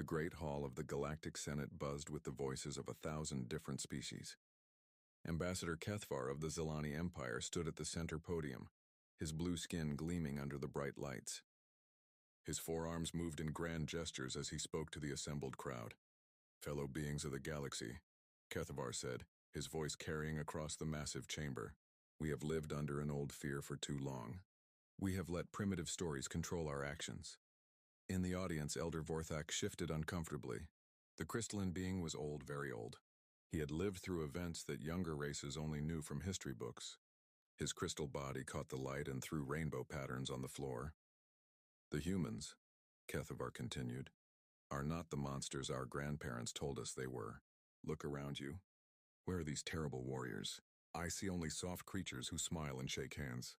The great hall of the Galactic Senate buzzed with the voices of 1,000 different species. Ambassador Kethvar of the Zilani Empire stood at the center podium, his blue skin gleaming under the bright lights. His forearms moved in grand gestures as he spoke to the assembled crowd. "Fellow beings of the galaxy," Kethvar said, his voice carrying across the massive chamber, "we have lived under an old fear for too long. We have let primitive stories control our actions." In the audience, Elder Vorthak shifted uncomfortably. The crystalline being was old, very old. He had lived through events that younger races only knew from history books. His crystal body caught the light and threw rainbow patterns on the floor. "The humans," Kethvar continued, "are not the monsters our grandparents told us they were. Look around you. Where are these terrible warriors? I see only soft creatures who smile and shake hands.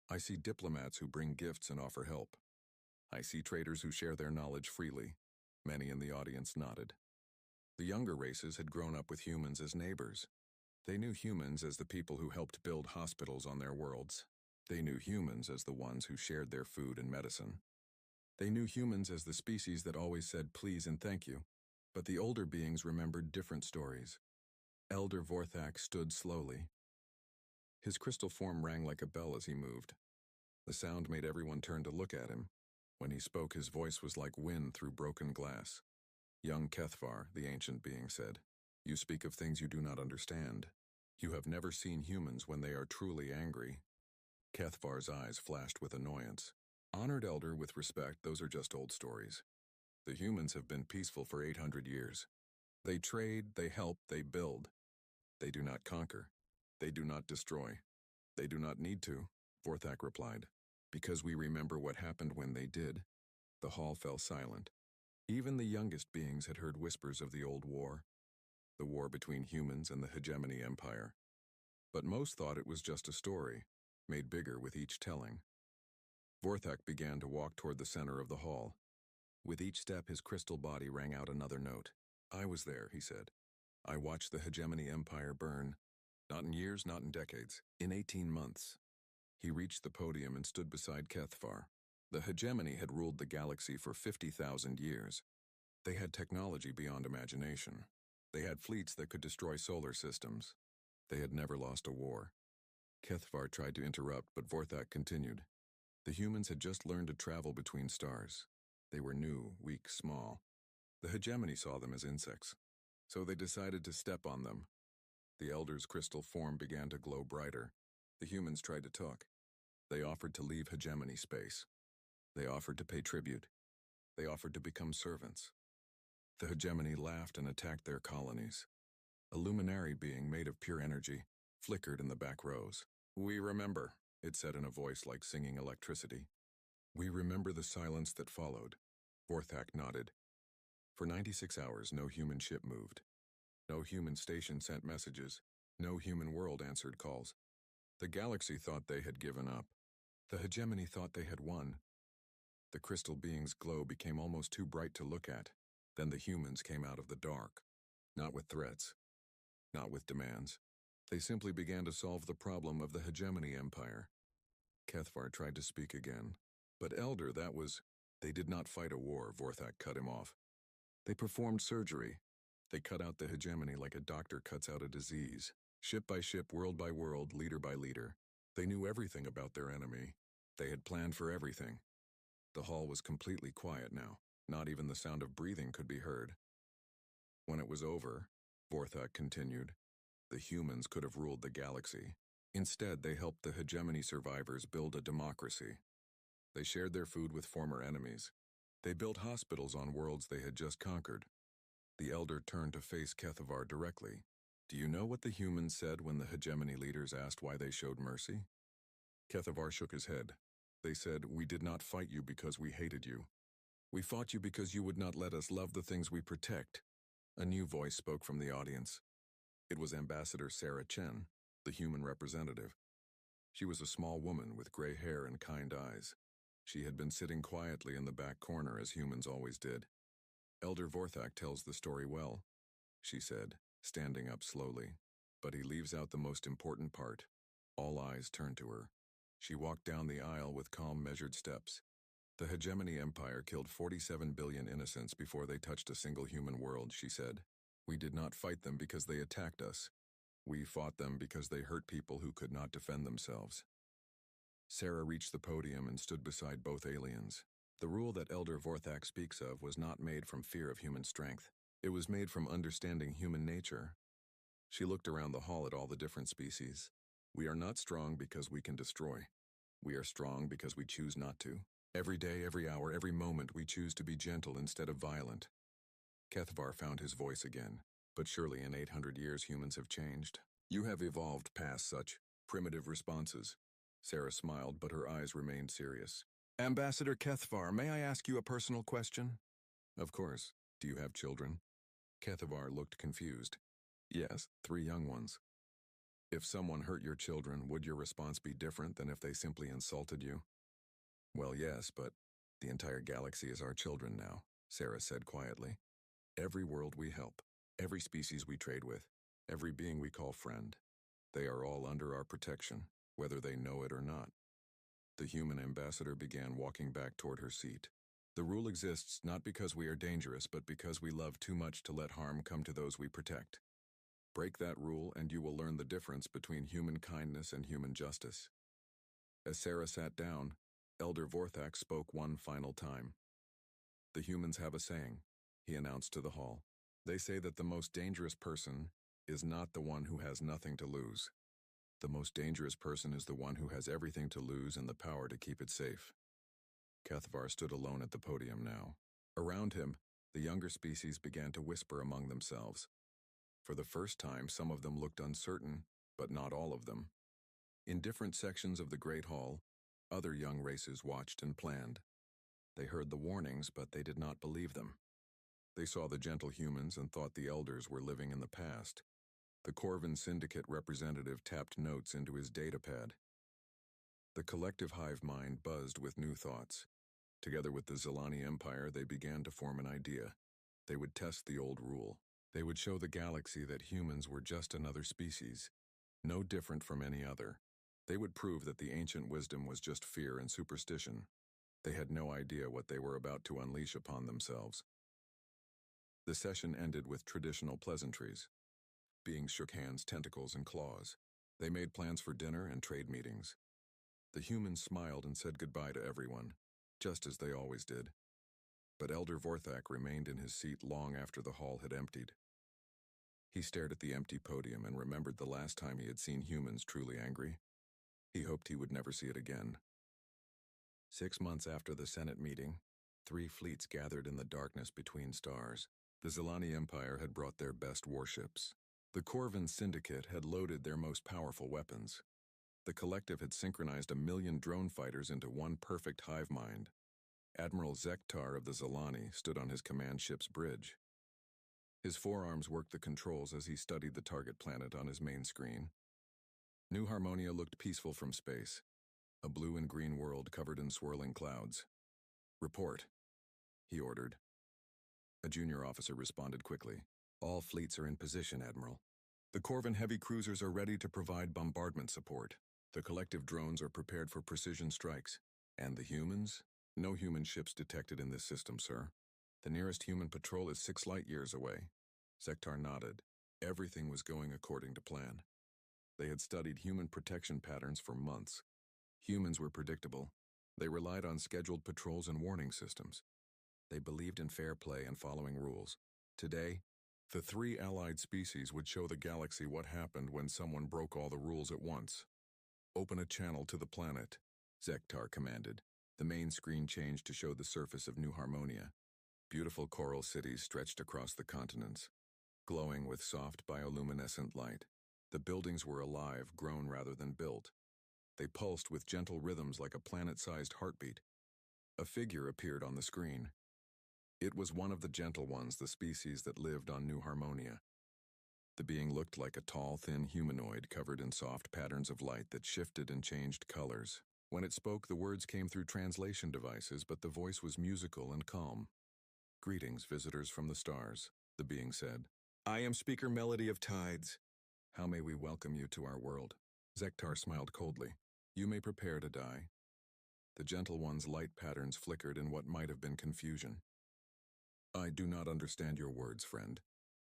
I see diplomats who bring gifts and offer help. I see traders who share their knowledge freely." Many in the audience nodded. The younger races had grown up with humans as neighbors. They knew humans as the people who helped build hospitals on their worlds. They knew humans as the ones who shared their food and medicine. They knew humans as the species that always said please and thank you. But the older beings remembered different stories. Elder Vorthak stood slowly. His crystal form rang like a bell as he moved. The sound made everyone turn to look at him. When he spoke, his voice was like wind through broken glass. "Young Kethvar," the ancient being said, "you speak of things you do not understand. You have never seen humans when they are truly angry." Kethvar's eyes flashed with annoyance. "Honored elder, with respect, those are just old stories. The humans have been peaceful for 800 years. They trade, they help, they build. They do not conquer. They do not destroy. They do not need to," Vorthak replied, "because we remember what happened when they did." The hall fell silent. Even the youngest beings had heard whispers of the old war, the war between humans and the Hegemony Empire. But most thought it was just a story, made bigger with each telling. Vorthak began to walk toward the center of the hall. With each step, his crystal body rang out another note. "I was there," he said. "I watched the Hegemony Empire burn. Not in years, not in decades. In 18 months. He reached the podium and stood beside Kethvar. The Hegemony had ruled the galaxy for 50,000 years. They had technology beyond imagination. They had fleets that could destroy solar systems. They had never lost a war. Kethvar tried to interrupt, but Vorthak continued. The humans had just learned to travel between stars. They were new, weak, small. The Hegemony saw them as insects, so they decided to step on them. The Elder's crystal form began to glow brighter. The humans tried to talk. They offered to leave Hegemony space. They offered to pay tribute. They offered to become servants. The Hegemony laughed and attacked their colonies. A luminary being made of pure energy flickered in the back rows. "We remember," it said in a voice like singing electricity. "We remember the silence that followed." Vorthak nodded. For 96 hours, no human ship moved. No human station sent messages. No human world answered calls. The galaxy thought they had given up. The Hegemony thought they had won. The crystal being's glow became almost too bright to look at. Then the humans came out of the dark. Not with threats. Not with demands. They simply began to solve the problem of the Hegemony Empire. Kethvar tried to speak again. "But Elder, that was—" "They did not fight a war," Vorthak cut him off. "They performed surgery. They cut out the Hegemony like a doctor cuts out a disease. Ship by ship, world by world, leader by leader. They knew everything about their enemy. They had planned for everything." The hall was completely quiet now. Not even the sound of breathing could be heard. "When it was over," Vorthak continued, "the humans could have ruled the galaxy. Instead, they helped the Hegemony survivors build a democracy. They shared their food with former enemies. They built hospitals on worlds they had just conquered." The Elder turned to face Kethvar directly. "Do you know what the humans said when the Hegemony leaders asked why they showed mercy?" Kethvar shook his head. "They said, 'We did not fight you because we hated you. We fought you because you would not let us love the things we protect.'" A new voice spoke from the audience. It was Ambassador Sarah Chen, the human representative. She was a small woman with gray hair and kind eyes. She had been sitting quietly in the back corner as humans always did. "Elder Vorthak tells the story well," she said, standing up slowly. "But he leaves out the most important part." All eyes turned to her. She walked down the aisle with calm, measured steps. The hegemony empire killed 47 billion innocents before they touched a single human world, she said. We did not fight them because they attacked us. We fought them because they hurt people who could not defend themselves. Sarah reached the podium and stood beside both aliens. The rule that Elder Vorthak speaks of was not made from fear of human strength. It was made from understanding human nature. She looked around the hall at all the different species. We are not strong because we can destroy. We are strong because we choose not to. Every day, every hour, every moment, we choose to be gentle instead of violent. Kethvar found his voice again. But surely in 800 years humans have changed. You have evolved past such primitive responses. Sarah smiled, but her eyes remained serious. Ambassador Kethvar, may I ask you a personal question? Of course. Do you have children? Kethvar looked confused. Yes, 3 young ones. If someone hurt your children, would your response be different than if they simply insulted you? Well, yes, but the entire galaxy is our children now, Sarah said quietly. Every world we help, every species we trade with, every being we call friend, they are all under our protection, whether they know it or not. The human ambassador began walking back toward her seat. The rule exists not because we are dangerous, but because we love too much to let harm come to those we protect. Break that rule and you will learn the difference between human kindness and human justice. As Sarah sat down, Elder Vorthak spoke one final time. The humans have a saying, he announced to the hall. They say that the most dangerous person is not the one who has nothing to lose. The most dangerous person is the one who has everything to lose and the power to keep it safe. Kethvar stood alone at the podium now. Around him, the younger species began to whisper among themselves. For the first time, some of them looked uncertain, but not all of them. In different sections of the Great Hall, other young races watched and planned. They heard the warnings, but they did not believe them. They saw the gentle humans and thought the elders were living in the past. The Corvin Syndicate representative tapped notes into his datapad. The collective hive mind buzzed with new thoughts. Together with the Zilani Empire, they began to form an idea. They would test the old rule. They would show the galaxy that humans were just another species, no different from any other. They would prove that the ancient wisdom was just fear and superstition. They had no idea what they were about to unleash upon themselves. The session ended with traditional pleasantries. Beings shook hands, tentacles, and claws. They made plans for dinner and trade meetings. The humans smiled and said goodbye to everyone, just as they always did. But Elder Vorthak remained in his seat long after the hall had emptied. He stared at the empty podium and remembered the last time he had seen humans truly angry. He hoped he would never see it again. 6 months after the Senate meeting, 3 fleets gathered in the darkness between stars. The Zilani Empire had brought their best warships. The Corvin Syndicate had loaded their most powerful weapons. The collective had synchronized 1 million drone fighters into one perfect hive mind. Admiral Zektar of the Zilani stood on his command ship's bridge. His forearms worked the controls as he studied the target planet on his main screen. New Harmonia looked peaceful from space, a blue and green world covered in swirling clouds. Report, he ordered. A junior officer responded quickly. All fleets are in position, Admiral. The Corvin heavy cruisers are ready to provide bombardment support. The collective drones are prepared for precision strikes. And the humans? No human ships detected in this system, sir. The nearest human patrol is 6 light years away. Zektar nodded. Everything was going according to plan. They had studied human protection patterns for months. Humans were predictable. They relied on scheduled patrols and warning systems. They believed in fair play and following rules. Today, the 3 allied species would show the galaxy what happened when someone broke all the rules at once. Open a channel to the planet, Zektar commanded. The main screen changed to show the surface of New Harmonia. Beautiful coral cities stretched across the continents, glowing with soft bioluminescent light. The buildings were alive, grown rather than built. They pulsed with gentle rhythms like a planet-sized heartbeat. A figure appeared on the screen. It was one of the gentle ones, the species that lived on New Harmonia. The being looked like a tall, thin humanoid covered in soft patterns of light that shifted and changed colors. When it spoke, the words came through translation devices, but the voice was musical and calm. Greetings, visitors from the stars, the being said. I am Speaker Melody of Tides. How may we welcome you to our world? Zektar smiled coldly. You may prepare to die. The Gentle One's light patterns flickered in what might have been confusion. I do not understand your words, friend.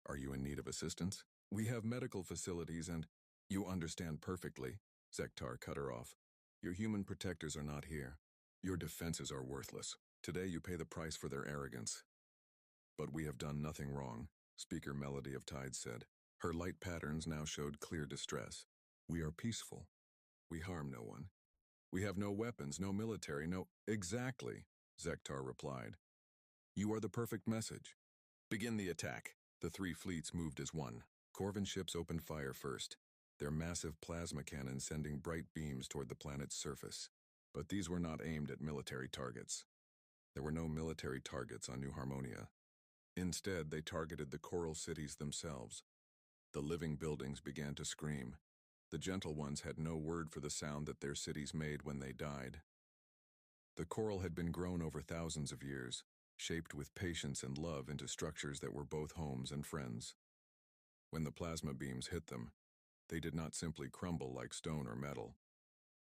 Are you in need of assistance? We have medical facilities and— You understand perfectly, Zektar cut her off. Your human protectors are not here. Your defenses are worthless. Today you pay the price for their arrogance. But we have done nothing wrong, Speaker Melody of Tide said. Her light patterns now showed clear distress. We are peaceful. We harm no one. We have no weapons, no military, no— Exactly, Zektar replied. You are the perfect message. Begin the attack. The three fleets moved as one. Corvin ships opened fire first, their massive plasma cannons sending bright beams toward the planet's surface. But these were not aimed at military targets. There were no military targets on New Harmonia. Instead, they targeted the coral cities themselves. The living buildings began to scream. The Gentle Ones had no word for the sound that their cities made when they died. The coral had been grown over thousands of years, shaped with patience and love into structures that were both homes and friends. When the plasma beams hit them, they did not simply crumble like stone or metal.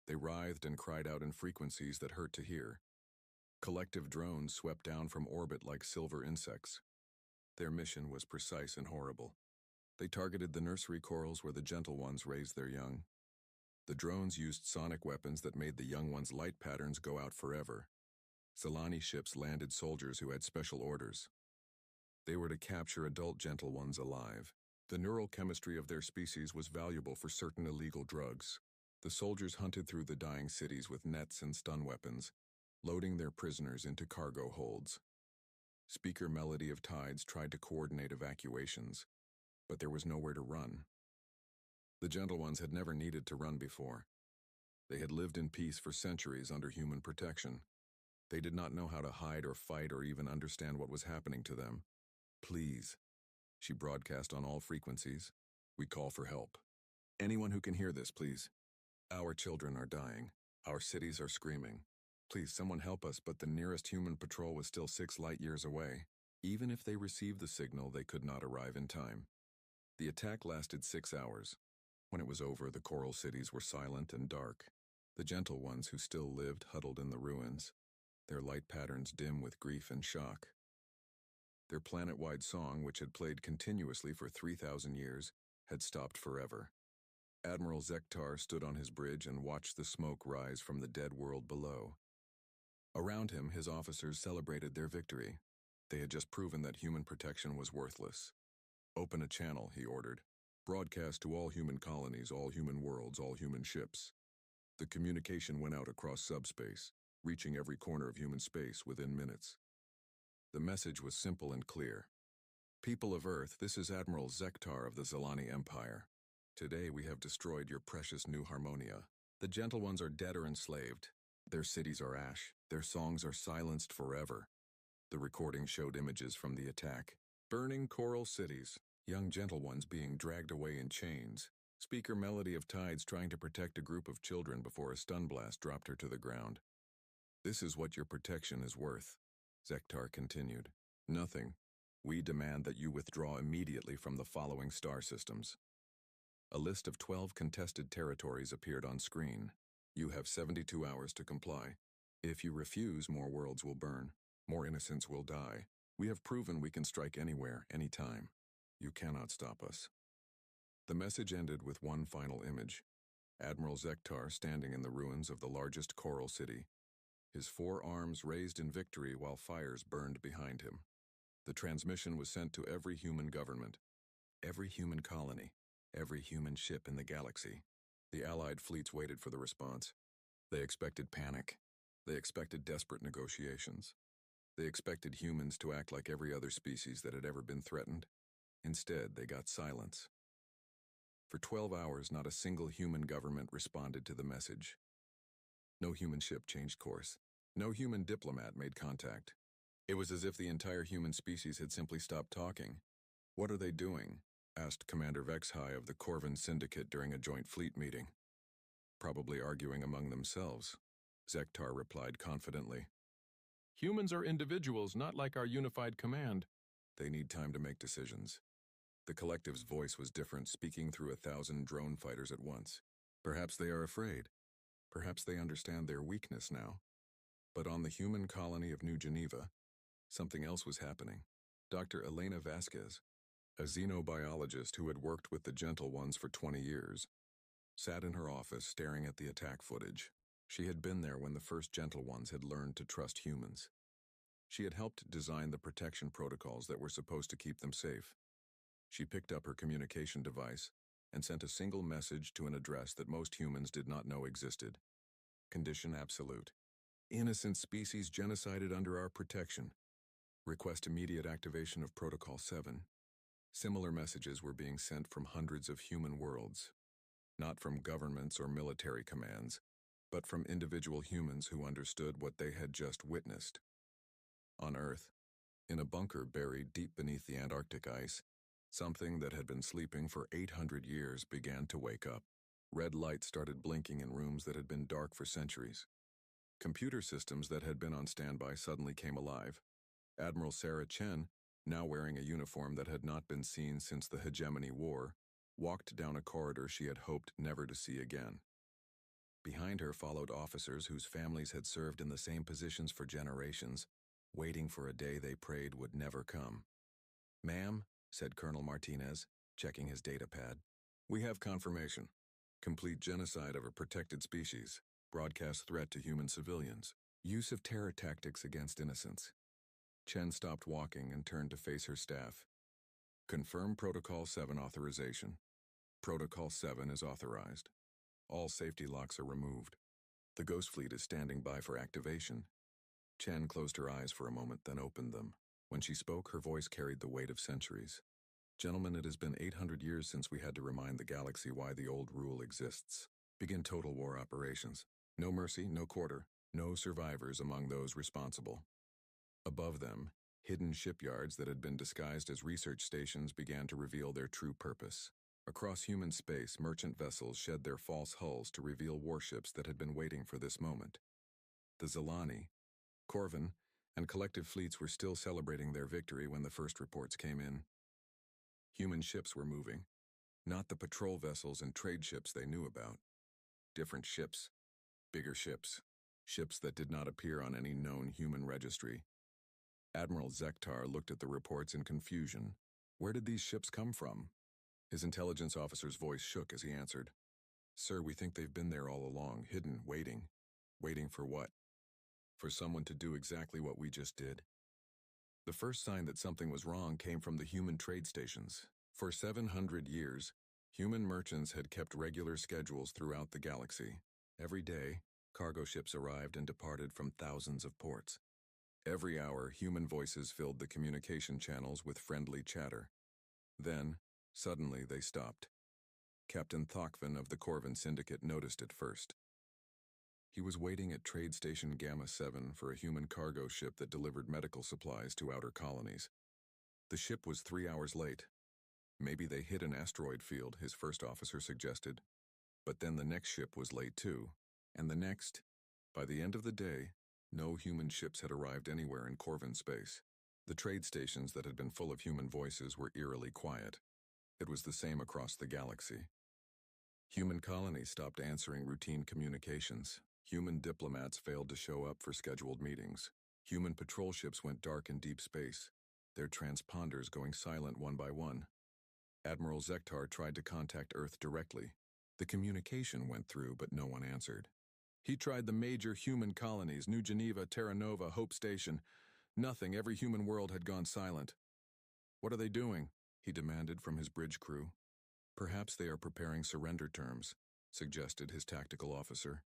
They writhed and cried out in frequencies that hurt to hear. Collective drones swept down from orbit like silver insects. Their mission was precise and horrible. They targeted the nursery corals where the Gentle Ones raised their young. The drones used sonic weapons that made the young ones' light patterns go out forever. Zilani ships landed soldiers who had special orders. They were to capture adult Gentle Ones alive. The neural chemistry of their species was valuable for certain illegal drugs. The soldiers hunted through the dying cities with nets and stun weapons, loading their prisoners into cargo holds. Speaker Melody of Tides tried to coordinate evacuations, but there was nowhere to run. The Gentle Ones had never needed to run before. They had lived in peace for centuries under human protection. They did not know how to hide or fight or even understand what was happening to them. Please, she broadcast on all frequencies. We call for help. Anyone who can hear this, please. Our children are dying. Our cities are screaming. Please, someone help us, but the nearest human patrol was still 6 light years away. Even if they received the signal, they could not arrive in time. The attack lasted 6 hours. When it was over, the coral cities were silent and dark. The Gentle Ones who still lived huddled in the ruins, their light patterns dim with grief and shock. Their planet-wide song, which had played continuously for 3,000 years, had stopped forever. Admiral Zektar stood on his bridge and watched the smoke rise from the dead world below. Around him, his officers celebrated their victory. They had just proven that human protection was worthless. Open a channel, he ordered. Broadcast to all human colonies, all human worlds, all human ships. The communication went out across subspace, reaching every corner of human space within minutes. The message was simple and clear. People of Earth, this is Admiral Zektar of the Zilani Empire. Today we have destroyed your precious New Harmonia. The Gentle Ones are dead or enslaved. Their cities are ash. Their songs are silenced forever. The recording showed images from the attack. Burning coral cities, young Gentle Ones being dragged away in chains. Speaker Melody of Tides trying to protect a group of children before a stun blast dropped her to the ground. This is what your protection is worth, Zektar continued. Nothing. We demand that you withdraw immediately from the following star systems. A list of 12 contested territories appeared on screen. You have 72 hours to comply. If you refuse, more worlds will burn. More innocents will die. We have proven we can strike anywhere, anytime. You cannot stop us. The message ended with one final image. Admiral Zektar standing in the ruins of the largest coral city, his 4 arms raised in victory while fires burned behind him. The transmission was sent to every human government, every human colony, every human ship in the galaxy. The Allied fleets waited for the response. They expected panic. They expected desperate negotiations. They expected humans to act like every other species that had ever been threatened. Instead, they got silence. For 12 hours, not a single human government responded to the message. No human ship changed course. No human diplomat made contact. It was as if the entire human species had simply stopped talking. What are they doing? Asked Commander Vexhai of the Corvin Syndicate during a joint fleet meeting. Probably arguing among themselves, Zektar replied confidently. Humans are individuals, not like our unified command. They need time to make decisions. The collective's voice was different, speaking through 1,000 drone fighters at once. Perhaps they are afraid. Perhaps they understand their weakness now. But on the human colony of New Geneva, something else was happening. Dr. Elena Vasquez, a xenobiologist who had worked with the Gentle Ones for 20 years, sat in her office staring at the attack footage. She had been there when the first Gentle Ones had learned to trust humans. She had helped design the protection protocols that were supposed to keep them safe. She picked up her communication device and sent a single message to an address that most humans did not know existed. Condition absolute. Innocent species genocided under our protection. Request immediate activation of Protocol 7. Similar messages were being sent from hundreds of human worlds, not from governments or military commands, but from individual humans who understood what they had just witnessed. On Earth, in a bunker buried deep beneath the Antarctic ice, something that had been sleeping for 800 years began to wake up. Red light started blinking in rooms that had been dark for centuries. Computer systems that had been on standby suddenly came alive. Admiral Sarah Chen, now wearing a uniform that had not been seen since the Hegemony War, walked down a corridor she had hoped never to see again. Behind her followed officers whose families had served in the same positions for generations, waiting for a day they prayed would never come. "Ma'am," said Colonel Martinez, checking his datapad, "we have confirmation. Complete genocide of a protected species. Broadcast threat to human civilians. Use of terror tactics against innocents." Chen stopped walking and turned to face her staff. "Confirm Protocol 7 authorization. Protocol 7 is authorized. All safety locks are removed. The Ghost Fleet is standing by for activation." Chen closed her eyes for a moment, then opened them. When she spoke, her voice carried the weight of centuries. "Gentlemen, it has been 800 years since we had to remind the galaxy why the old rule exists. Begin total war operations. No mercy, no quarter, no survivors among those responsible." Above them, hidden shipyards that had been disguised as research stations began to reveal their true purpose. Across human space, merchant vessels shed their false hulls to reveal warships that had been waiting for this moment. The Zilani, Corvin, and collective fleets were still celebrating their victory when the first reports came in. Human ships were moving, not the patrol vessels and trade ships they knew about. Different ships, bigger ships, ships that did not appear on any known human registry. Admiral Zektar looked at the reports in confusion. Where did these ships come from? His intelligence officer's voice shook as he answered, "Sir, we think they've been there all along, hidden, waiting." "Waiting for what?" "For someone to do exactly what we just did." The first sign that something was wrong came from the human trade stations. For 700 years, human merchants had kept regular schedules throughout the galaxy. Every day, cargo ships arrived and departed from thousands of ports. Every hour, human voices filled the communication channels with friendly chatter. Then, suddenly, they stopped. Captain Thokvin of the Corvin Syndicate noticed it first. He was waiting at Trade Station Gamma 7 for a human cargo ship that delivered medical supplies to outer colonies. The ship was 3 hours late. Maybe they hit an asteroid field, his first officer suggested. But then the next ship was late too. And the next. By the end of the day, no human ships had arrived anywhere in Corvin space. The trade stations that had been full of human voices were eerily quiet. It was the same across the galaxy. Human colonies stopped answering routine communications. Human diplomats failed to show up for scheduled meetings. Human patrol ships went dark in deep space, their transponders going silent one by one. Admiral Zektar tried to contact Earth directly. The communication went through, but no one answered. He tried the major human colonies, New Geneva, Terra Nova, Hope Station. Nothing, every human world had gone silent. "What are they doing?" he demanded from his bridge crew. "Perhaps they are preparing surrender terms," suggested his tactical officer.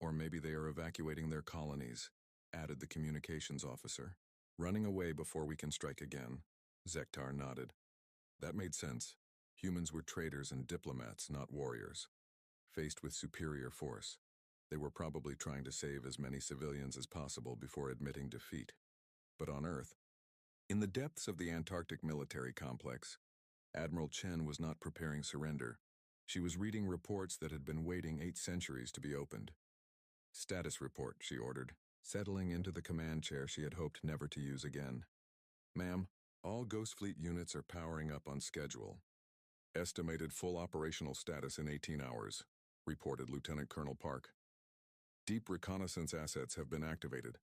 "Or maybe they are evacuating their colonies," added the communications officer. "Running away before we can strike again," Zektar nodded. That made sense. Humans were traitors and diplomats, not warriors. Faced with superior force, they were probably trying to save as many civilians as possible before admitting defeat. But on Earth, in the depths of the Antarctic military complex, Admiral Chen was not preparing surrender. She was reading reports that had been waiting 8 centuries to be opened. "Status report," she ordered, settling into the command chair she had hoped never to use again. "Ma'am, all Ghost Fleet units are powering up on schedule. Estimated full operational status in 18 hours, reported Lieutenant Colonel Park. Deep reconnaissance assets have been activated.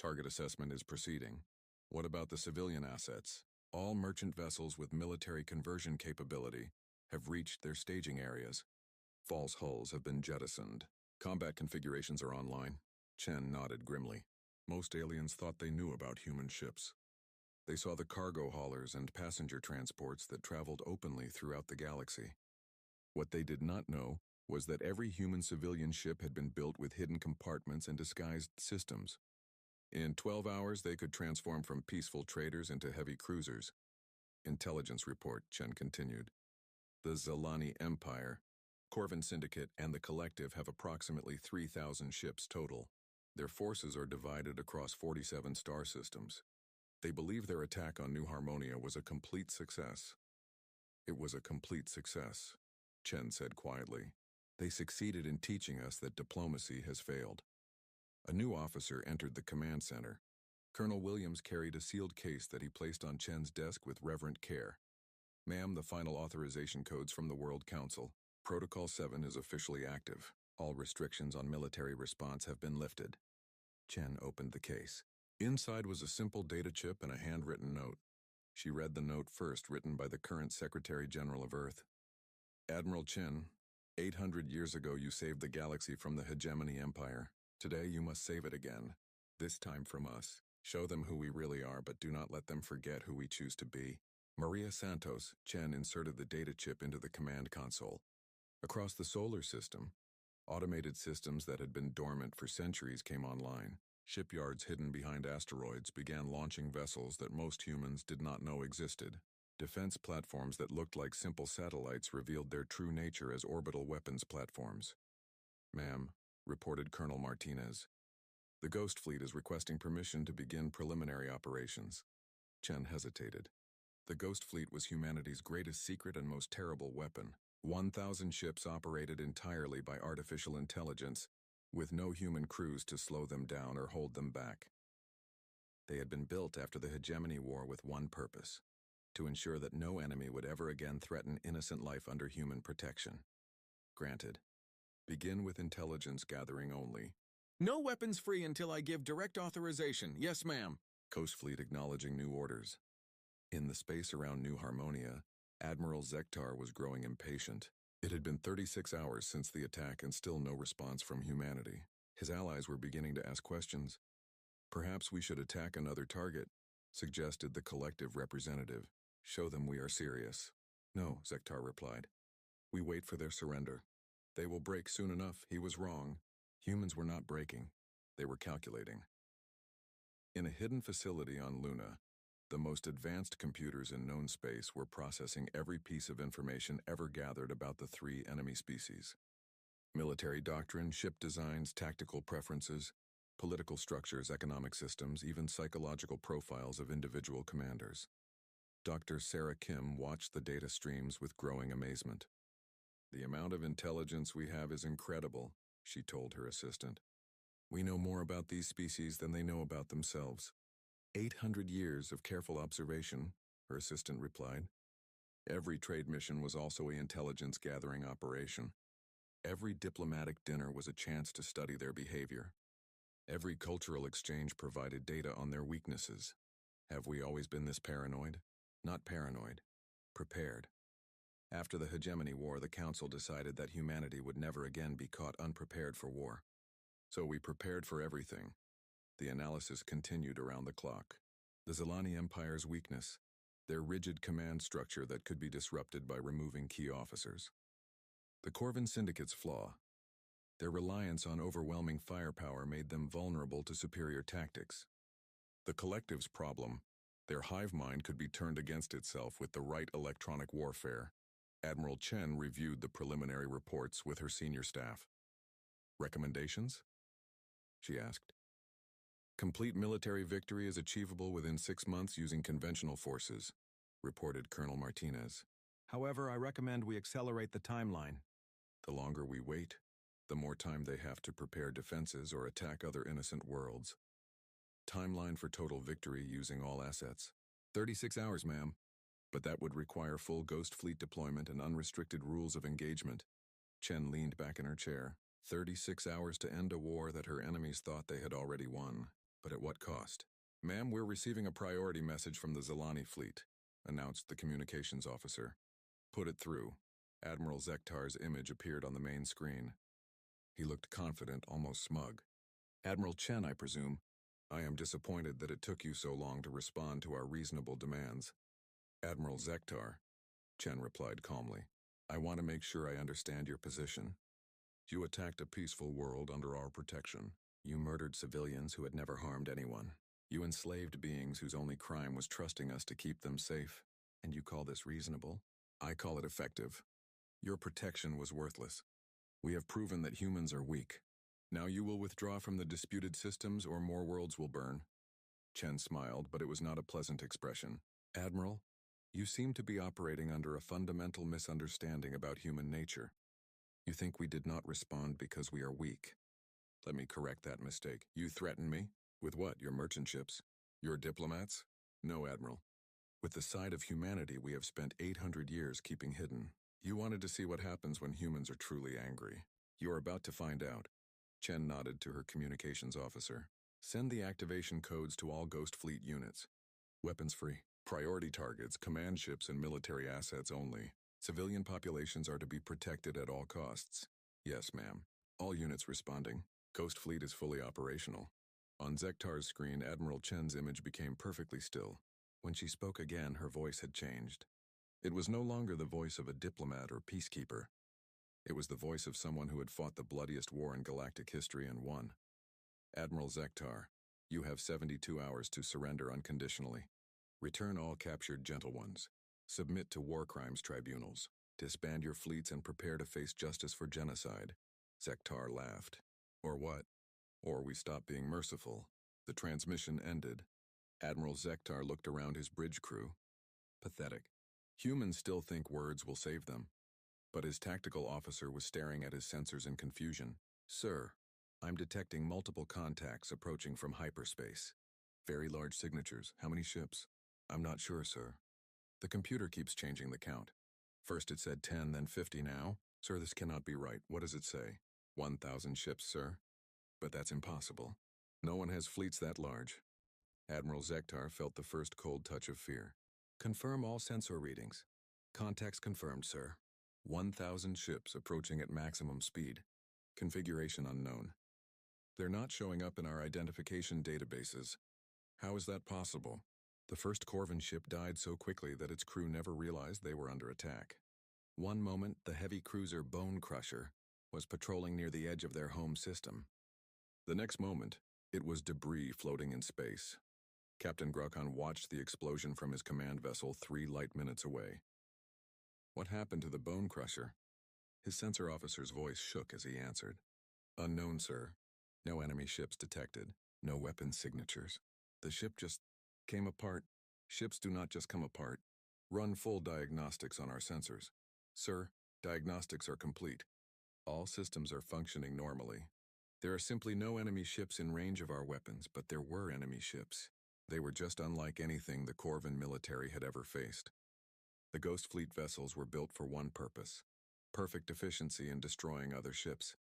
Target assessment is proceeding. What about the civilian assets? All merchant vessels with military conversion capability have reached their staging areas. False hulls have been jettisoned. Combat configurations are online. Chen nodded grimly. Most aliens thought they knew about human ships. They saw the cargo haulers and passenger transports that traveled openly throughout the galaxy. What they did not know was that every human civilian ship had been built with hidden compartments and disguised systems. In 12 hours, they could transform from peaceful traders into heavy cruisers. Intelligence report, Chen continued. The Zilani Empire, Corvin Syndicate, and the Collective have approximately 3,000 ships total. Their forces are divided across 47 star systems. They believe their attack on New Harmonia was a complete success. It was a complete success, Chen said quietly. They succeeded in teaching us that diplomacy has failed. A new officer entered the command center. Colonel Williams carried a sealed case that he placed on Chen's desk with reverent care. Ma'am, the final authorization codes from the World Council. Protocol 7 is officially active. All restrictions on military response have been lifted. Chen opened the case. Inside was a simple data chip and a handwritten note. She read the note first, written by the current Secretary General of Earth. Admiral Chen, 800 years ago you saved the galaxy from the hegemony empire. Today you must save it again. This time from us. Show them who we really are, but do not let them forget who we choose to be. Maria Santos. Chen inserted the data chip into the command console. Across the solar system, automated systems that had been dormant for centuries came online. Shipyards hidden behind asteroids began launching vessels that most humans did not know existed. Defense platforms that looked like simple satellites revealed their true nature as orbital weapons platforms. Ma'am, reported Colonel Martinez. The Ghost Fleet is requesting permission to begin preliminary operations. Chen hesitated. The Ghost Fleet was humanity's greatest secret and most terrible weapon. 1,000 ships operated entirely by artificial intelligence, with no human crews to slow them down or hold them back. They had been built after the hegemony war with one purpose: to ensure that no enemy would ever again threaten innocent life under human protection. Granted. Begin with intelligence gathering only. No weapons free until I give direct authorization. Yes, ma'am. Coast Fleet acknowledging new orders. In the space around New Harmonia, Admiral Zektar was growing impatient. It had been 36 hours since the attack and still no response from humanity. His allies were beginning to ask questions. Perhaps we should attack another target, suggested the Collective representative. Show them we are serious. No, Zektar replied. We wait for their surrender. They will break soon enough. He was wrong. Humans were not breaking. They were calculating. In a hidden facility on Luna, the most advanced computers in known space were processing every piece of information ever gathered about the three enemy species. Military doctrine, ship designs, tactical preferences, political structures, economic systems, even psychological profiles of individual commanders. Dr. Sarah Kim watched the data streams with growing amazement. The amount of intelligence we have is incredible, she told her assistant. We know more about these species than they know about themselves. 800 years of careful observation, her assistant replied. Every trade mission was also an intelligence-gathering operation. Every diplomatic dinner was a chance to study their behavior. Every cultural exchange provided data on their weaknesses. Have we always been this paranoid? Not paranoid. Prepared. After the hegemony war, the Council decided that humanity would never again be caught unprepared for war. So we prepared for everything. The analysis continued around the clock. The Zilani Empire's weakness, their rigid command structure that could be disrupted by removing key officers. The Corvin Syndicate's flaw. Their reliance on overwhelming firepower made them vulnerable to superior tactics. The Collective's problem. Their hive mind could be turned against itself with the right electronic warfare. Admiral Chen reviewed the preliminary reports with her senior staff. Recommendations? She asked. Complete military victory is achievable within 6 months using conventional forces, reported Colonel Martinez. However, I recommend we accelerate the timeline. The longer we wait, the more time they have to prepare defenses or attack other innocent worlds. Timeline for total victory using all assets. 36 hours, ma'am. But that would require full Ghost Fleet deployment and unrestricted rules of engagement. Chen leaned back in her chair. 36 hours to end a war that her enemies thought they had already won. But at what cost? "Ma'am, we're receiving a priority message from the Zilani fleet," announced the communications officer. "Put it through." Admiral Zektar's image appeared on the main screen. He looked confident, almost smug. "Admiral Chen, I presume. I am disappointed that it took you so long to respond to our reasonable demands." "Admiral Zektar," Chen replied calmly. "I want to make sure I understand your position. You attacked a peaceful world under our protection. You murdered civilians who had never harmed anyone. You enslaved beings whose only crime was trusting us to keep them safe. And you call this reasonable? I call it effective. Your protection was worthless. We have proven that humans are weak. Now you will withdraw from the disputed systems or more worlds will burn." Chen smiled, but it was not a pleasant expression. "Admiral, you seem to be operating under a fundamental misunderstanding about human nature. You think we did not respond because we are weak. Let me correct that mistake. You threaten me? With what, your merchant ships? Your diplomats? No, Admiral. With the side of humanity we have spent 800 years keeping hidden. You wanted to see what happens when humans are truly angry. You are about to find out." Chen nodded to her communications officer. "Send the activation codes to all Ghost Fleet units. Weapons free. Priority targets, command ships, and military assets only. Civilian populations are to be protected at all costs." "Yes, ma'am." All units responding. Ghost Fleet is fully operational. On Zektar's screen, Admiral Chen's image became perfectly still. When she spoke again, her voice had changed. It was no longer the voice of a diplomat or peacekeeper. It was the voice of someone who had fought the bloodiest war in galactic history and won. "Admiral Zektar, you have 72 hours to surrender unconditionally. Return all captured gentle ones. Submit to war crimes tribunals. Disband your fleets and prepare to face justice for genocide." Zektar laughed. "Or what? Or we stop being merciful." The transmission ended. Admiral Zektar looked around his bridge crew. Pathetic. Humans still think words will save them. But his tactical officer was staring at his sensors in confusion. "Sir, I'm detecting multiple contacts approaching from hyperspace. Very large signatures. How many ships?" "I'm not sure, sir. The computer keeps changing the count. First it said 10, then 50 now. Sir, this cannot be right. What does it say?" 1,000 ships, sir." "But that's impossible. No one has fleets that large." Admiral Zektar felt the first cold touch of fear. "Confirm all sensor readings." "Contacts confirmed, sir." 1,000 ships approaching at maximum speed. Configuration unknown. "They're not showing up in our identification databases. How is that possible?" "The first Corvin ship died so quickly that its crew never realized they were under attack. One moment, the heavy cruiser Bone Crusher was patrolling near the edge of their home system. The next moment, it was debris floating in space. Captain Grokon watched the explosion from his command vessel 3 light minutes away." "What happened to the Bone Crusher?" His sensor officer's voice shook as he answered. "Unknown, sir. No enemy ships detected. No weapon signatures. The ship just came apart." "Ships do not just come apart. Run full diagnostics on our sensors." "Sir, diagnostics are complete. All systems are functioning normally. There are simply no enemy ships in range of our weapons, but there were enemy ships. They were just unlike anything the Corvin military had ever faced. The Ghost Fleet vessels were built for one purpose: perfect efficiency in destroying other ships.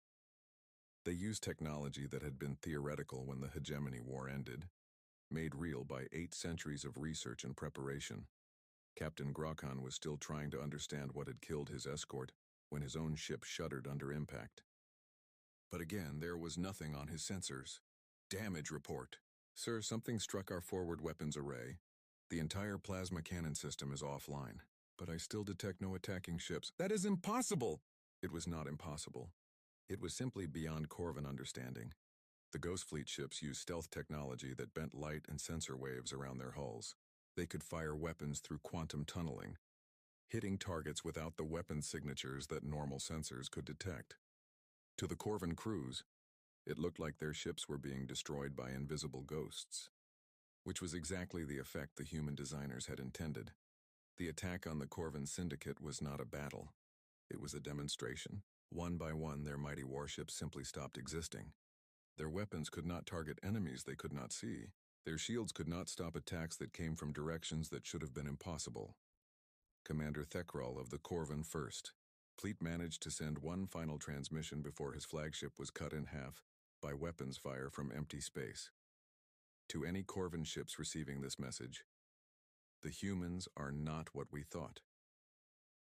They used technology that had been theoretical when the Hegemony War ended, made real by 8 centuries of research and preparation. Captain Grokon was still trying to understand what had killed his escort when his own ship shuddered under impact. But again, there was nothing on his sensors. "Damage report. Sir, something struck our forward weapons array. The entire plasma cannon system is offline, but I still detect no attacking ships." "That is impossible!" It was not impossible. It was simply beyond Corvin understanding. The Ghost Fleet ships used stealth technology that bent light and sensor waves around their hulls. They could fire weapons through quantum tunneling, hitting targets without the weapon signatures that normal sensors could detect. To the Corvin crews, it looked like their ships were being destroyed by invisible ghosts, which was exactly the effect the human designers had intended. The attack on the Corvin Syndicate was not a battle. It was a demonstration. One by one, their mighty warships simply stopped existing. Their weapons could not target enemies they could not see. Their shields could not stop attacks that came from directions that should have been impossible. Commander Thekral of the Corvin First. Fleet managed to send one final transmission before his flagship was cut in half by weapons fire from empty space. To any Corvin ships receiving this message, the humans are not what we thought.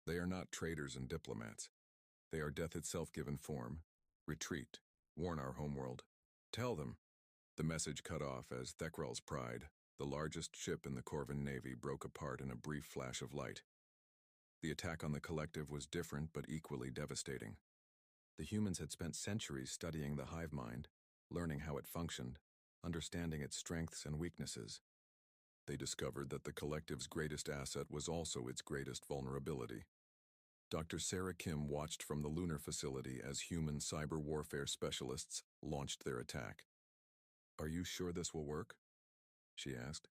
They are not traitors and diplomats. They are death itself given form. Retreat. Warn our homeworld. Tell them. The message cut off as Theckrell's Pride, the largest ship in the Corvin Navy, broke apart in a brief flash of light. The attack on the collective was different but equally devastating. The humans had spent centuries studying the hive mind, learning how it functioned, understanding its strengths and weaknesses. They discovered that the collective's greatest asset was also its greatest vulnerability. Dr. Sarah Kim watched from the lunar facility as human cyber warfare specialists launched their attack. "Are you sure this will work?" she asked.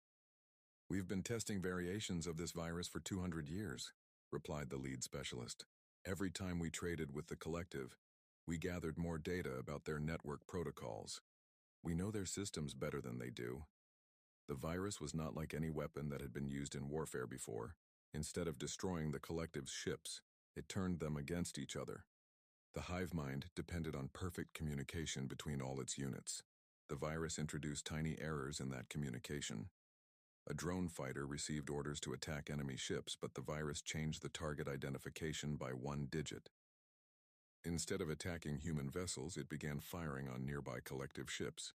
"We've been testing variations of this virus for 200 years, replied the lead specialist. "Every time we traded with the collective, we gathered more data about their network protocols. We know their systems better than they do." The virus was not like any weapon that had been used in warfare before. Instead of destroying the collective's ships, it turned them against each other. The hive mind depended on perfect communication between all its units. The virus introduced tiny errors in that communication. A drone fighter received orders to attack enemy ships, but the virus changed the target identification by 1 digit. Instead of attacking human vessels, it began firing on nearby collective ships.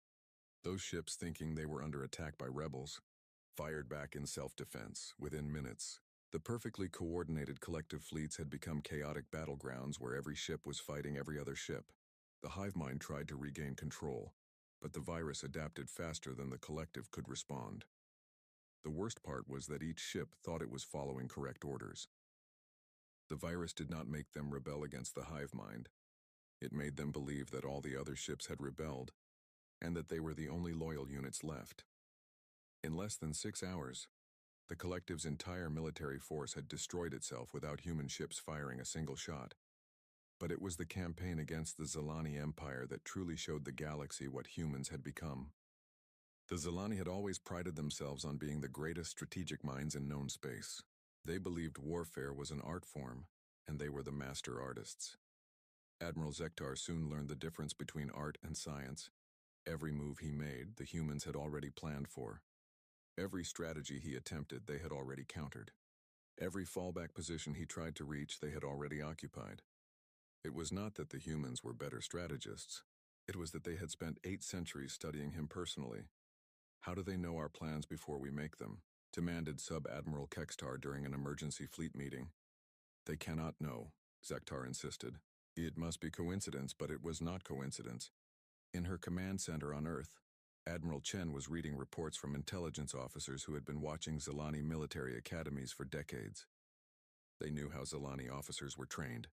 Those ships, thinking they were under attack by rebels, fired back in self-defense within minutes. The perfectly coordinated collective fleets had become chaotic battlegrounds where every ship was fighting every other ship. The hive mind tried to regain control, but the virus adapted faster than the collective could respond. The worst part was that each ship thought it was following correct orders. The virus did not make them rebel against the hive mind. It made them believe that all the other ships had rebelled, and that they were the only loyal units left. In less than 6 hours, the collective's entire military force had destroyed itself without human ships firing a single shot. But it was the campaign against the Zilani Empire that truly showed the galaxy what humans had become. The Zilani had always prided themselves on being the greatest strategic minds in known space. They believed warfare was an art form, and they were the master artists. Admiral Zektar soon learned the difference between art and science. Every move he made, the humans had already planned for. Every strategy he attempted, they had already countered. Every fallback position he tried to reach, they had already occupied. It was not that the humans were better strategists. It was that they had spent 8 centuries studying him personally. "How do they know our plans before we make them?" demanded Sub-Admiral Kekstar during an emergency fleet meeting. "They cannot know," Zektar insisted. It must be coincidence, but it was not coincidence. In her command center on Earth, Admiral Chen was reading reports from intelligence officers who had been watching Zilani military academies for decades. They knew how Zilani officers were trained.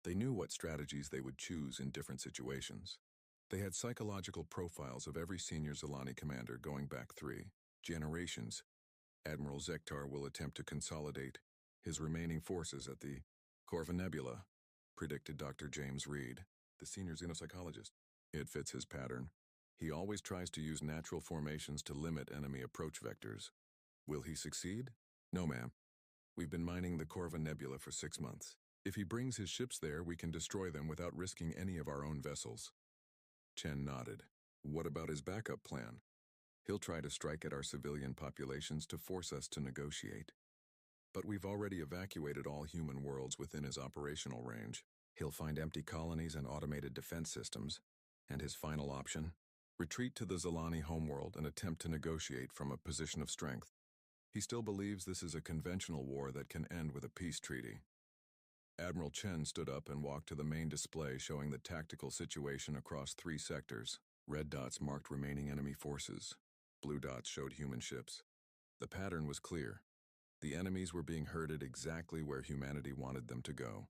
They knew what strategies they would choose in different situations. They had psychological profiles of every senior Zilani commander going back 3 generations. Admiral Zektar will attempt to consolidate his remaining forces at the Corvin Nebula, predicted Dr. James Reed, the senior xenopsychologist. It fits his pattern. He always tries to use natural formations to limit enemy approach vectors. Will he succeed? No, ma'am. We've been mining the Corvin Nebula for 6 months. If he brings his ships there, we can destroy them without risking any of our own vessels. Chen nodded. What about his backup plan? He'll try to strike at our civilian populations to force us to negotiate. But we've already evacuated all human worlds within his operational range. He'll find empty colonies and automated defense systems. And his final option? Retreat to the Zilani homeworld and attempt to negotiate from a position of strength. He still believes this is a conventional war that can end with a peace treaty. Admiral Chen stood up and walked to the main display showing the tactical situation across 3 sectors. Red dots marked remaining enemy forces. Blue dots showed human ships. The pattern was clear. The enemies were being herded exactly where humanity wanted them to go.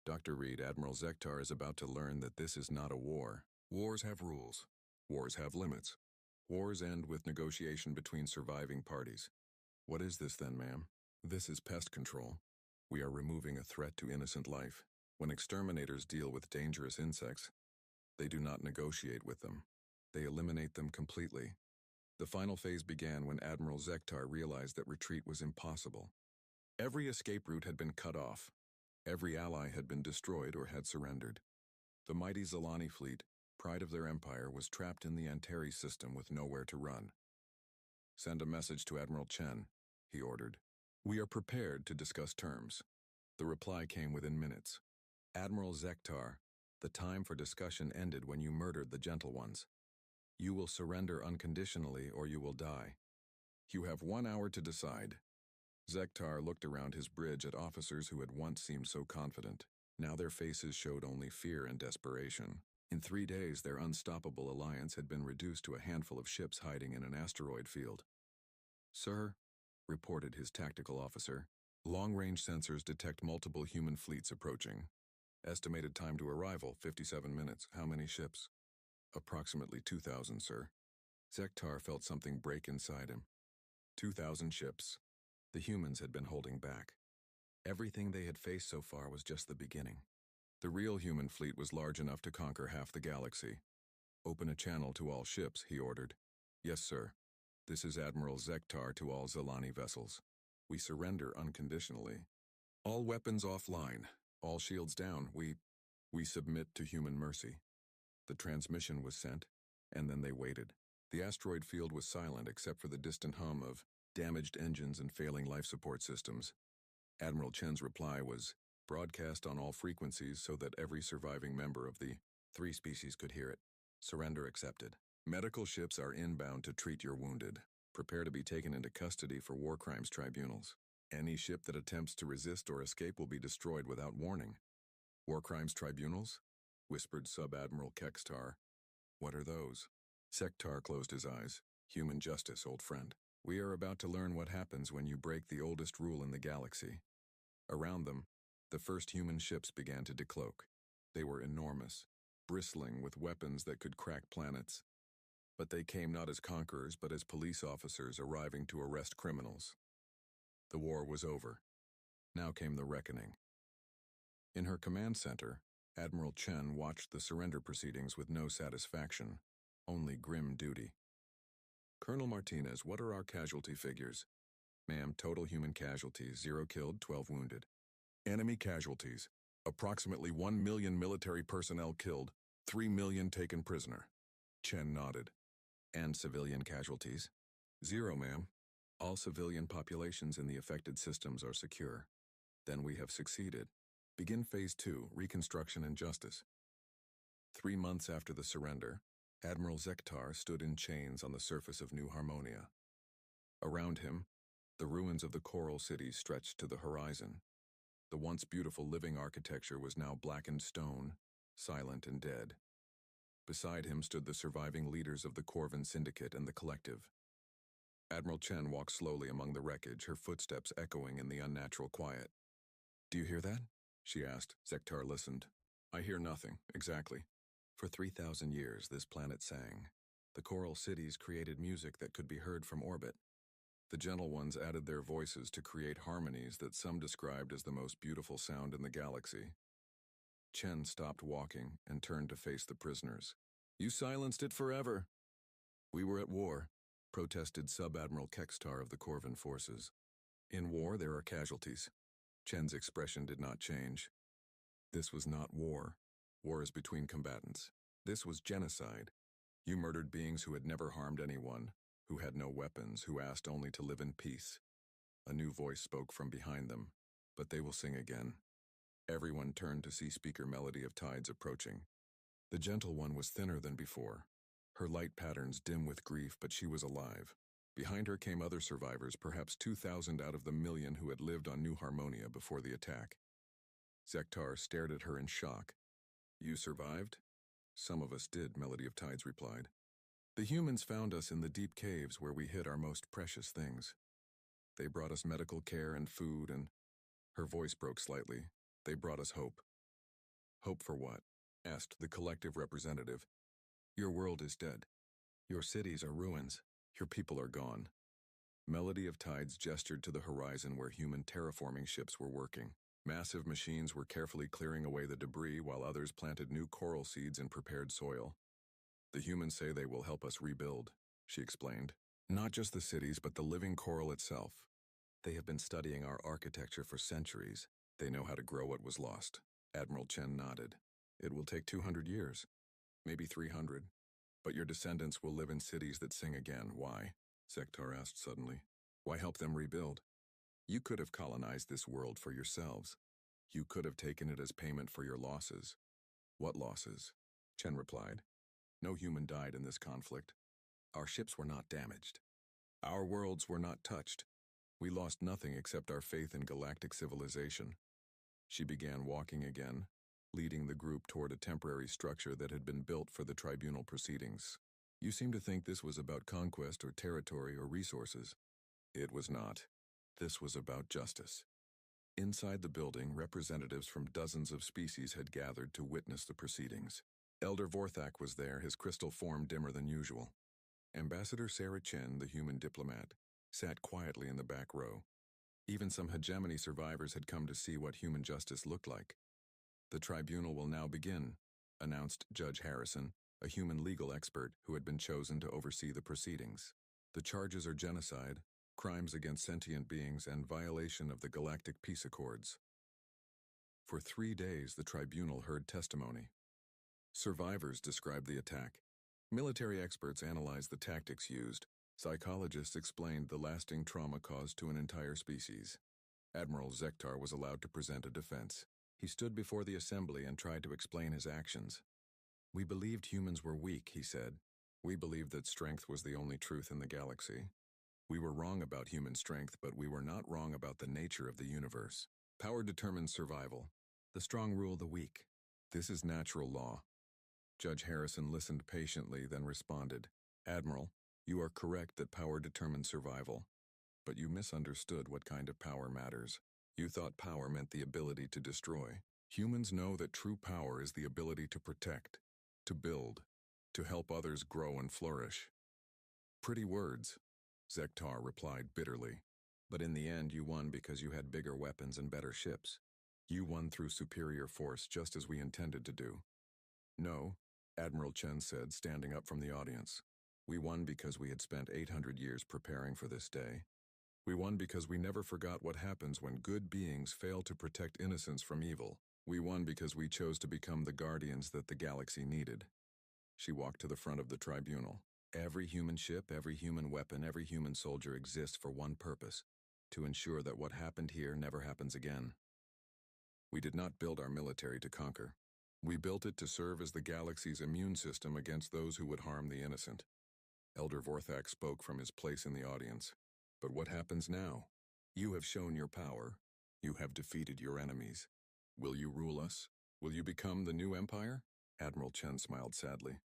Dr. Reed, Admiral Zektar is about to learn that this is not a war. Wars have rules. Wars have limits. Wars end with negotiation between surviving parties. What is this then, ma'am? This is pest control. We are removing a threat to innocent life. When exterminators deal with dangerous insects, they do not negotiate with them. They eliminate them completely. The final phase began when Admiral Zektar realized that retreat was impossible. Every escape route had been cut off. Every ally had been destroyed or had surrendered. The mighty Zilani fleet, pride of their empire, was trapped in the Antares system with nowhere to run. "Send a message to Admiral Chen," he ordered. "We are prepared to discuss terms." The reply came within minutes. "Admiral Zektar, the time for discussion ended when you murdered the Gentle Ones. You will surrender unconditionally or you will die. You have 1 hour to decide." Zektar looked around his bridge at officers who had once seemed so confident. Now their faces showed only fear and desperation. In 3 days, their unstoppable alliance had been reduced to a handful of ships hiding in an asteroid field. "Sir," reported his tactical officer, "long-range sensors detect multiple human fleets approaching. Estimated time to arrival, 57 minutes. How many ships?" "Approximately 2,000, sir." Zektar felt something break inside him. 2,000 ships. The humans had been holding back. Everything they had faced so far was just the beginning. The real human fleet was large enough to conquer half the galaxy. "Open a channel to all ships," he ordered. "Yes, sir. This is Admiral Zektar to all Zilani vessels. We surrender unconditionally. All weapons offline. All shields down. We submit to human mercy." The transmission was sent, and then they waited. The asteroid field was silent except for the distant hum of damaged engines and failing life support systems. Admiral Chen's reply was broadcast on all frequencies so that every surviving member of the 3 species could hear it. "Surrender accepted. Medical ships are inbound to treat your wounded. Prepare to be taken into custody for war crimes tribunals. Any ship that attempts to resist or escape will be destroyed without warning." "War crimes tribunals?" whispered Sub-Admiral Kextar. "What are those?" Sektar closed his eyes. "Human justice, old friend. We are about to learn what happens when you break the oldest rule in the galaxy." Around them, the first human ships began to decloak. They were enormous, bristling with weapons that could crack planets. But they came not as conquerors but as police officers arriving to arrest criminals. The war was over. Now came the reckoning. In her command center, Admiral Chen watched the surrender proceedings with no satisfaction, only grim duty. "Colonel Martinez, what are our casualty figures?" "Ma'am, total human casualties, 0 killed, 12 wounded." "Enemy casualties, approximately 1 million military personnel killed, 3 million taken prisoner." Chen nodded. "And civilian casualties?" "0, ma'am. All civilian populations in the affected systems are secure." "Then we have succeeded. Begin Phase 2, Reconstruction and Justice." 3 months after the surrender, Admiral Zektar stood in chains on the surface of New Harmonia. Around him, the ruins of the coral cities stretched to the horizon. The once beautiful living architecture was now blackened stone, silent and dead. Beside him stood the surviving leaders of the Corvin Syndicate and the Collective. Admiral Chen walked slowly among the wreckage, her footsteps echoing in the unnatural quiet. "Do you hear that?" she asked. Zektar listened. "I hear nothing, exactly. For 3,000 years, this planet sang. The coral cities created music that could be heard from orbit. The Gentle Ones added their voices to create harmonies that some described as the most beautiful sound in the galaxy." Chen stopped walking and turned to face the prisoners. "You silenced it forever." "We were at war," protested Sub-Admiral Kextar of the Corvin forces. "In war, there are casualties." Chen's expression did not change. "This was not war. War is between combatants. This was genocide. You murdered beings who had never harmed anyone, who had no weapons, who asked only to live in peace." A new voice spoke from behind them. "But they will sing again." Everyone turned to see Speaker Melody of Tides approaching. The Gentle One was thinner than before, her light patterns dim with grief, but she was alive. Behind her came other survivors, perhaps 2,000 out of the million who had lived on New Harmonia before the attack. Zektar stared at her in shock. "You survived?" "Some of us did," Melody of Tides replied. "The humans found us in the deep caves where we hid our most precious things. They brought us medical care and food and—" Her voice broke slightly. "They brought us hope." "Hope for what?" asked the Collective representative. "Your world is dead. Your cities are ruins. Your people are gone." Melody of Tides gestured to the horizon where human terraforming ships were working. Massive machines were carefully clearing away the debris while others planted new coral seeds in prepared soil. "The humans say they will help us rebuild," she explained. "Not just the cities, but the living coral itself. They have been studying our architecture for centuries. They know how to grow what was lost. Admiral Chen nodded. It will take 200 years, maybe 300. But your descendants will live in cities that sing again. Why? Zektar asked suddenly. Why help them rebuild? You could have colonized this world for yourselves. You could have taken it as payment for your losses. What losses? Chen replied. No human died in this conflict. Our ships were not damaged. Our worlds were not touched. We lost nothing except our faith in galactic civilization. She began walking again, leading the group toward a temporary structure that had been built for the tribunal proceedings. You seem to think this was about conquest or territory or resources. It was not. This was about justice. Inside the building, representatives from dozens of species had gathered to witness the proceedings. Elder Vorthak was there, his crystal form dimmer than usual. Ambassador Sarah Chen, the human diplomat, sat quietly in the back row. Even some hegemony survivors had come to see what human justice looked like. The tribunal will now begin, announced Judge Harrison, a human legal expert who had been chosen to oversee the proceedings. The charges are genocide, crimes against sentient beings, and violation of the Galactic Peace Accords. For 3 days, the tribunal heard testimony. Survivors described the attack. Military experts analyzed the tactics used. Psychologists explained the lasting trauma caused to an entire species. Admiral Zektar was allowed to present a defense. He stood before the assembly and tried to explain his actions. We believed humans were weak, he said. We believed that strength was the only truth in the galaxy. We were wrong about human strength, but we were not wrong about the nature of the universe. Power determines survival. The strong rule the weak. This is natural law. Judge Harrison listened patiently, then responded, Admiral, you are correct that power determines survival. But you misunderstood what kind of power matters. You thought power meant the ability to destroy. Humans know that true power is the ability to protect, to build, to help others grow and flourish. Pretty words, Zektar replied bitterly. But in the end, you won because you had bigger weapons and better ships. You won through superior force, just as we intended to do. No, Admiral Chen said, standing up from the audience. We won because we had spent 800 years preparing for this day. We won because we never forgot what happens when good beings fail to protect innocence from evil. We won because we chose to become the guardians that the galaxy needed. She walked to the front of the tribunal. Every human ship, every human weapon, every human soldier exists for one purpose, to ensure that what happened here never happens again. We did not build our military to conquer. We built it to serve as the galaxy's immune system against those who would harm the innocent. Elder Vorthak spoke from his place in the audience. But what happens now? You have shown your power. You have defeated your enemies. Will you rule us? Will you become the new empire? Admiral Chen smiled sadly.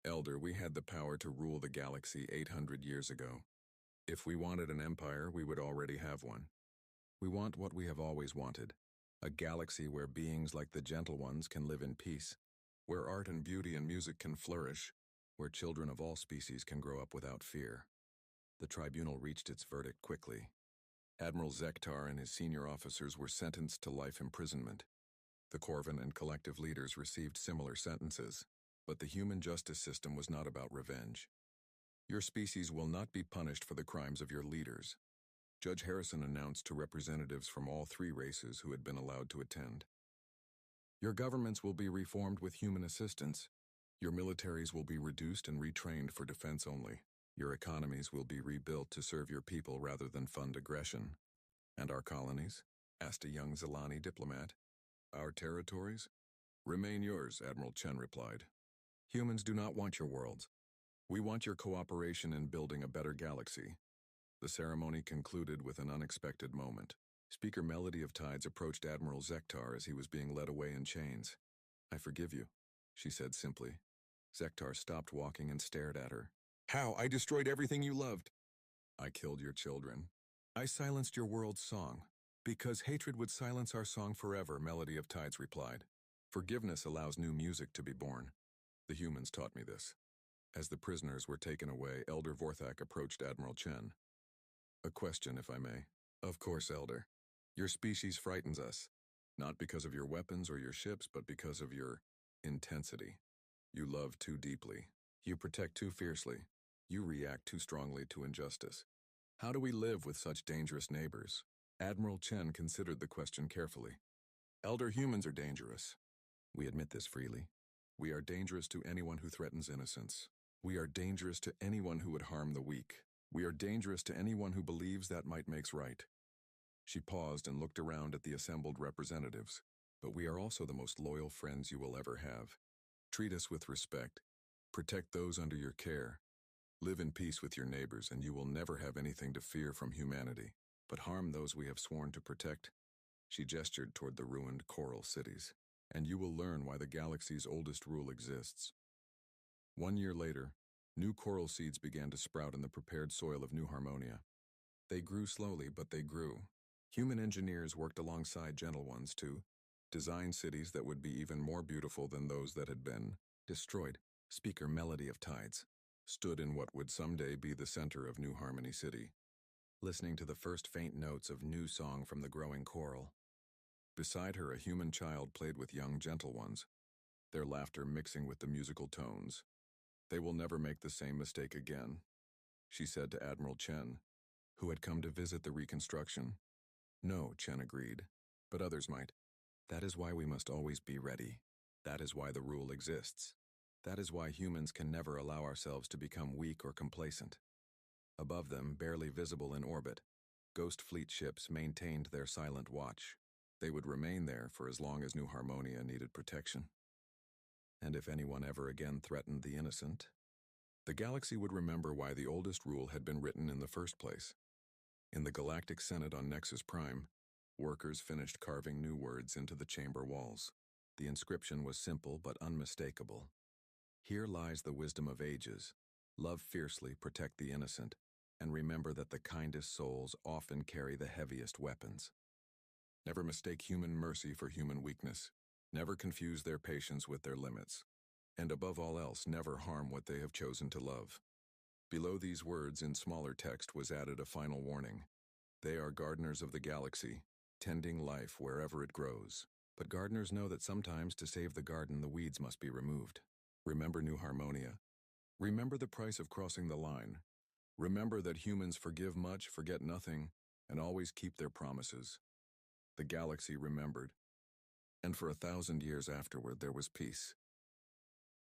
Elder, we had the power to rule the galaxy 800 years ago. If we wanted an empire, we would already have one. We want what we have always wanted. A galaxy where beings like the Gentle Ones can live in peace, where art and beauty and music can flourish, where children of all species can grow up without fear. The tribunal reached its verdict quickly. Admiral Zektar and his senior officers were sentenced to life imprisonment. The Corvin and collective leaders received similar sentences, but the human justice system was not about revenge. Your species will not be punished for the crimes of your leaders. Judge Harrison announced to representatives from all 3 races who had been allowed to attend. Your governments will be reformed with human assistance. Your militaries will be reduced and retrained for defense only. Your economies will be rebuilt to serve your people rather than fund aggression. And our colonies? Asked a young Zilani diplomat. Our territories? Remain yours, Admiral Chen replied. Humans do not want your worlds. We want your cooperation in building a better galaxy. The ceremony concluded with an unexpected moment. Speaker Melody of Tides approached Admiral Zektar as he was being led away in chains. I forgive you, she said simply. Zektar stopped walking and stared at her. How? I destroyed everything you loved. I killed your children. I silenced your world's song. Because hatred would silence our song forever, Melody of Tides replied. Forgiveness allows new music to be born. The humans taught me this. As the prisoners were taken away, Elder Vorthak approached Admiral Chen. A question, if I may. Of course, Elder. Your species frightens us. Not because of your weapons or your ships, but because of your intensity. You love too deeply. You protect too fiercely. You react too strongly to injustice. How do we live with such dangerous neighbors? Admiral Chen considered the question carefully. Elder humans are dangerous. We admit this freely. We are dangerous to anyone who threatens innocence. We are dangerous to anyone who would harm the weak. We are dangerous to anyone who believes that might makes right. She paused and looked around at the assembled representatives. But we are also the most loyal friends you will ever have. Treat us with respect. Protect those under your care. Live in peace with your neighbors, and you will never have anything to fear from humanity. But harm those we have sworn to protect. She gestured toward the ruined coral cities. And you will learn why the galaxy's oldest rule exists. 1 year later, new coral seeds began to sprout in the prepared soil of New Harmonia. They grew slowly, but they grew. Human engineers worked alongside gentle ones to design cities that would be even more beautiful than those that had been destroyed. Speaker Melody of Tides stood in what would someday be the center of New Harmony City, listening to the first faint notes of new song from the growing coral. Beside her, a human child played with young gentle ones, their laughter mixing with the musical tones. They will never make the same mistake again, she said to Admiral Chen, who had come to visit the reconstruction. No, Chen agreed, but others might. That is why we must always be ready. That is why the rule exists. That is why humans can never allow ourselves to become weak or complacent. Above them, barely visible in orbit, Ghost Fleet ships maintained their silent watch. They would remain there for as long as New Harmonia needed protection. And if anyone ever again threatened the innocent, the galaxy would remember why the oldest rule had been written in the first place. In the Galactic Senate on Nexus Prime, workers finished carving new words into the chamber walls. The inscription was simple but unmistakable. Here lies the wisdom of ages. Love fiercely, protect the innocent, and remember that the kindest souls often carry the heaviest weapons. Never mistake human mercy for human weakness. Never confuse their patience with their limits. And above all else, never harm what they have chosen to love. Below these words in smaller text was added a final warning. They are gardeners of the galaxy, tending life wherever it grows. But gardeners know that sometimes to save the garden, the weeds must be removed. Remember New Harmonia. Remember the price of crossing the line. Remember that humans forgive much, forget nothing, and always keep their promises. The galaxy remembered. And for 1,000 years afterward, there was peace.